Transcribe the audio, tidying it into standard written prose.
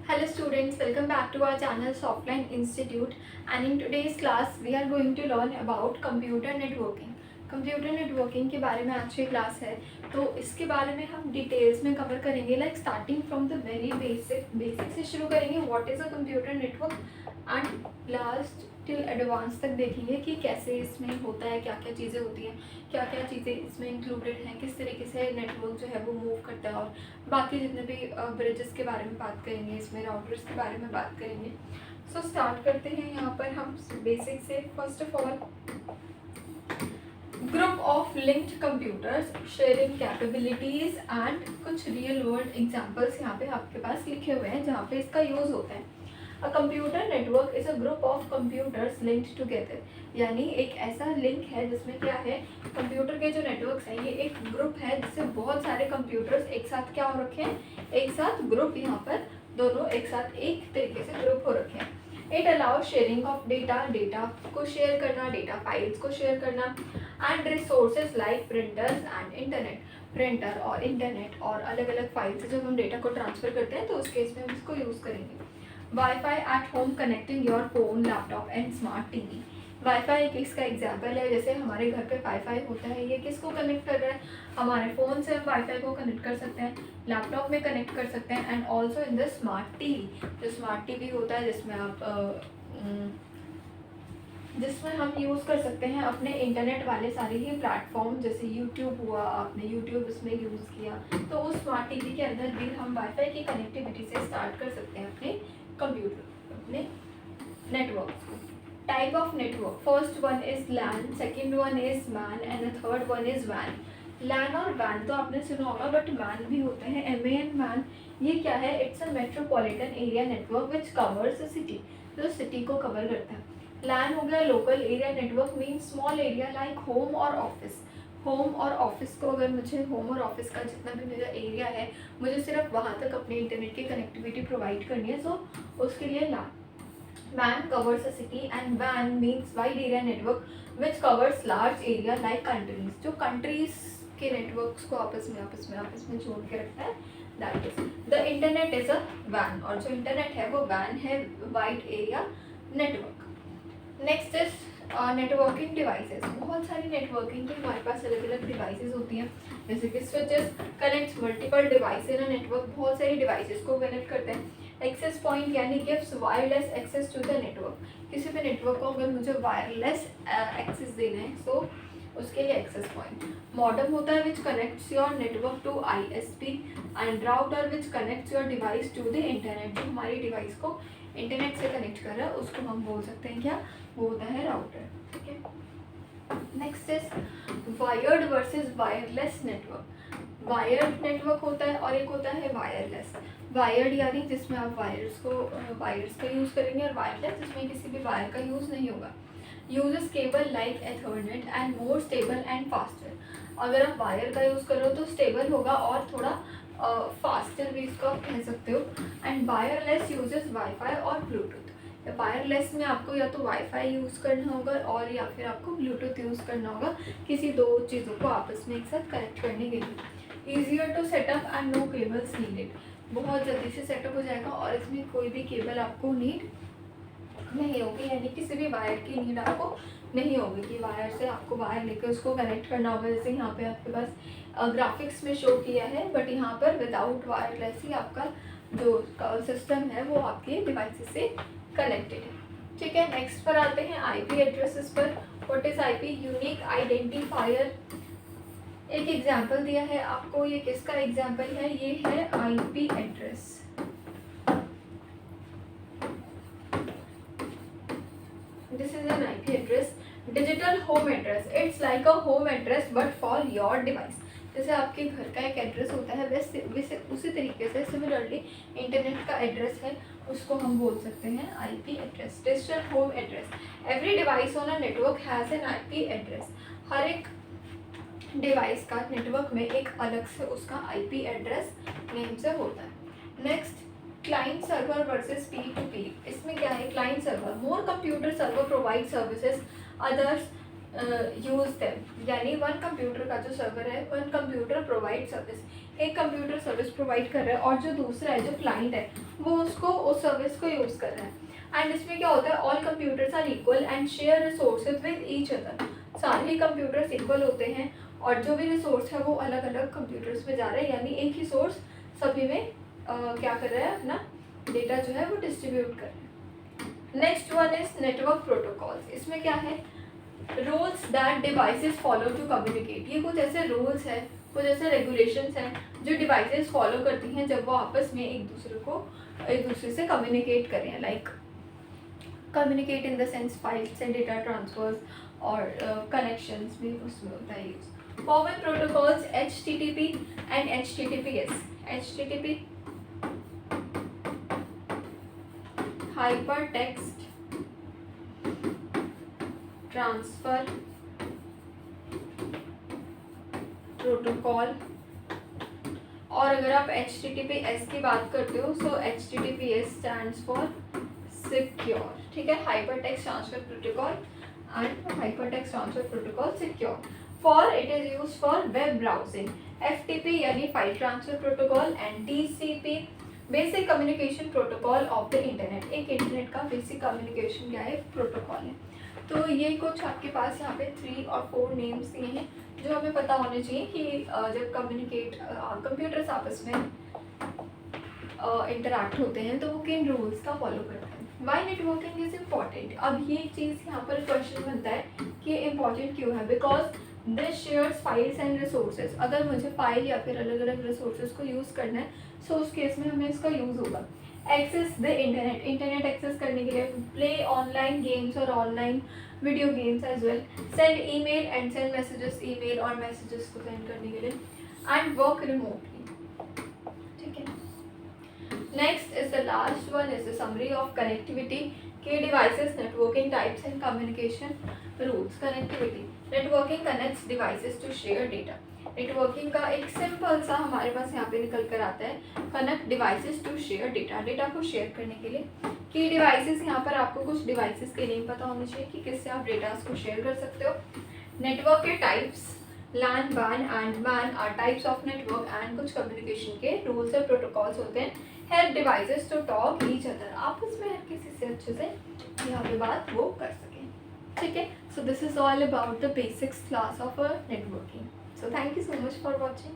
Hello students, welcome back to our channel Softline Institute, and in today's class we are going to learn about computer networking. Computer networking के बारे में आज की class है, तो इसके बारे में हम डिटेल्स में कवर करेंगे, like starting from the very basic से शुरू करेंगे, what is a computer network, and last till advance तक देखेंगे कि कैसे इसमें होता है, क्या क्या चीज़ें होती हैं, क्या क्या चीज़ें इसमें इंक्लूडेड हैं, किस तरीके से नेटवर्क जो है वो मूव करता है, और बाकी जितने भी ब्रिजेस के बारे में बात करेंगे, इसमें राउटर्स के बारे में बात करेंगे. सो स्टार्ट करते हैं यहाँ पर हम बेसिक से. First of all, group of linked computers sharing capabilities and कुछ रियल वर्ल्ड एग्जांपल्स यहाँ पे आपके पास लिखे हुए हैं जहाँ पे इसका यूज़ होता है. A computer network is a group of computers linked together, यानी एक ऐसा लिंक है जिसमें क्या है, कंप्यूटर के जो नेटवर्क्स हैं ये एक ग्रुप है जिससे बहुत सारे कंप्यूटर्स एक साथ क्या हो रखे हैं, एक साथ ग्रुप, यहाँ पर दोनों एक साथ एक तरीके से ग्रुप हो रखे हैं. It allow sharing of data, data को शेयर करना, डेटा फाइल्स को शेयर करना, and resources like printers and internet. Printer और इंटरनेट और अलग अलग फाइल से जब हम डेटा को ट्रांसफ़र करते हैं तो उस केस में हम इसको यूज़ करेंगे. Wifi at home connecting your phone, laptop and smart TV. Wifi एक इसका एग्जाम्पल है. जैसे हमारे घर पे वाईफाई होता है, ये किसको कनेक्ट कर रहा है, हमारे फ़ोन से हम वाईफाई को कनेक्ट कर सकते हैं, लैपटॉप में कनेक्ट कर सकते हैं, and also in the smart TV. जो स्मार्ट टीवी होता है जिसमें हम यूज़ कर सकते हैं अपने इंटरनेट वाले सारे ही प्लेटफॉर्म, जैसे यूट्यूब हुआ, आपने यूट्यूब इसमें यूज़ किया, तो उस स्मार्ट टीवी के अंदर भी हम वाईफाई की कनेक्टिविटी से स्टार्ट कर सकते हैं अपने कंप्यूटर, अपने नेटवर्क को. Type of network, first one is LAN, second one is MAN, and the third one is वैन. लैन और वैन तो आपने सुना होगा, बट मैन भी होते हैं, MAN मैन. ये क्या है, it's a metropolitan area network which covers a city, जो सिटी को कवर करता है. लैन हो गया local area network, means small area like home और ऑफिस. होम और ऑफिस को, अगर मुझे होम और ऑफिस का जितना भी मेरा एरिया है, मुझे सिर्फ वहाँ तक अपने इंटरनेट की कनेक्टिविटी प्रोवाइड करनी है, सो उसके लिए लैन. WAN covers a city and WAN means wide area network which covers large area like countries. जो countries के networks को आपस में जोड़ के रखता है, that is the internet is a WAN, और जो internet है वो WAN है, wide area network. Next is networking devices. बहुत सारी नेटवर्किंग की हमारे पास अलग अलग डिवाइसेस होती हैं, जैसे कि switches connects multiple device in a network, बहुत सारी डिवाइसेस को कनेक्ट करते हैं. एक्सेस पॉइंट यानी gives wireless access to the network. किसी भी नेटवर्क को अगर मुझे वायरलेस एक्सेस देना है, सो उसके लिए एक्सेस पॉइंट. मॉडेम होता है which connects your network to ISP, and router which connects your device to the internet. जो हमारी डिवाइस को इंटरनेट से कनेक्ट कर रहा है उसको हम बोल सकते हैं क्या, वो होता है राउटर. ठीक है. Next is wired versus wireless network. Wired network होता है और एक होता है वायरलेस. वायर्ड यानी जिसमें आप वायर्स का यूज़ करेंगे, और वायरलेस जिसमें किसी भी वायर का यूज़ नहीं होगा. Uses cable like Ethernet and more stable and faster. अगर आप वायर का यूज़ करो तो स्टेबल होगा और थोड़ा फास्टर भी इसको आप कह सकते हो. एंड वायरलेस यूजेस वाईफाई और ब्लूटूथ. वायरलेस में आपको या तो वाईफाई यूज़ करना होगा और या फिर आपको ब्लूटूथ यूज़ करना होगा, किसी दो चीज़ों को आपस में एक साथ कनेक्ट करने के लिए. Easier to set up and no cables needed. बहुत जल्दी से सेटअप हो जाएगा और इसमें कोई भी केबल आपको नीड नहीं होगी, यानी किसी भी वायर की नीड आपको नहीं होगी कि वायर से आपको वायर लेकर उसको कनेक्ट करना होगा. जैसे यहाँ पे आपके पास ग्राफिक्स में शो किया है, बट यहाँ पर विदाउट वायरलेस ही आपका जो सिस्टम है वो आपके डिवाइसेस से कनेक्टेड है. ठीक है. नेक्स्ट पर आते हैं IP एड्रेसेस पर. What is IP? Unique identifier. एक एग्जाम्पल दिया है आपको, ये किसका एग्जाम्पल है, ये है IP address. This is an IP address. Digital home address. It's like a home address but for your device. जैसे आपके घर का एक एड्रेस होता है, वैसे उसी तरीके से सिमिलरली इंटरनेट का एड्रेस है, उसको हम बोल सकते हैं IP address. Digital home address. Every device on a network has an IP address. हर एक डिवाइस का नेटवर्क में एक अलग से उसका IP एड्रेस नेम से होता है. Next, client server versus P2P. इसमें क्या है, client server, more computer server provide services, others use them, यानी वन कंप्यूटर का जो सर्वर है, वन कंप्यूटर प्रोवाइड सर्विस, एक कंप्यूटर सर्विस प्रोवाइड कर रहा है और जो दूसरा है जो क्लाइंट है वो उसको उस सर्विस को यूज़ कर रहा है। एंड इसमें क्या होता है, all computers are equal and share resources with each other, सारे ही कंप्यूटर्स इक्वल होते हैं और जो भी रिसोर्स है वो अलग अलग कंप्यूटर्स में जा रहा है, यानी एक ही सोर्स सभी में क्या कर रहा है, अपना डेटा जो है वो डिस्ट्रीब्यूट कर रहा है। Next one is network protocols. इसमें क्या है, rules that devices follow to communicate, ये कुछ ऐसे रूल्स हैं, कुछ ऐसे रेगुलेशंस हैं जो डिवाइसेस फॉलो करती हैं जब वो आपस में एक दूसरे से कम्युनिकेट करें, like communicate in the sense files and data transfers और कनेक्शंस भी उसमें होता है use. Common protocols HTTP and HTTPS। HTTP hypertext transfer protocol, और अगर आप HTTPS की बात करते हो so HTTPS stands for secure, ठीक है, hypertext transfer protocol and hypertext transfer protocol secure. For it is use for web browsing. FTP यानी file transfer protocol and TCP basic communication protocol of the internet, एक internet का basic communication क्या है, protocol है। तो ये कुछ आपके पास यहाँ पे 3 और 4 नेम्स दिए हैं जो हमें पता होने चाहिए कि जब कंप्यूटर्स आपस में इंटरैक्ट होते हैं तो वो किन रूल्स का फॉलो करते हैं। वाई नेटवर्किंग इज इम्पॉर्टेंट, अब ये चीज़ यहाँ पर क्वेश्चन बनता है कि इम्पॉर्टेंट क्यों है, because this shares files and resources, अगर मुझे फाइल या फिर अलग अलग रिसोर्सेज को यूज़ करना है सो उस केस में हमें इसका यूज़ होगा। Access the internet, internet access करने के लिए, प्ले ऑनलाइन गेम्स और online video games as well, send email and send messages, email और मैसेजेस को सेंड करने के लिए, एंड वर्क रिमोटली, ठीक है। Next is the last one is the summary of connectivity, key devices, networking types and communication rules. Connectivity, networking connects devices to share data. Networking का एक simple सा हमारे पास यहाँ पे निकल कर आता है, connect devices to share data, data को शेयर करने के लिए। की डिवाइसेस, यहाँ पर आपको कुछ डिवाइसेस के नेम पता होने चाहिए कि किससे आप डेटा को शेयर कर सकते हो। नेटवर्क के types, LAN, WAN and MAN are types of network and कुछ कम्युनिकेशन के रूल्स और प्रोटोकॉल्स होते हैं। Help devices to talk each other, आपस में हर किसी से अच्छे से यहाँ पे बात वो कर सकें, ठीक है। So this is all about the basics class of networking. So thank you so much for watching.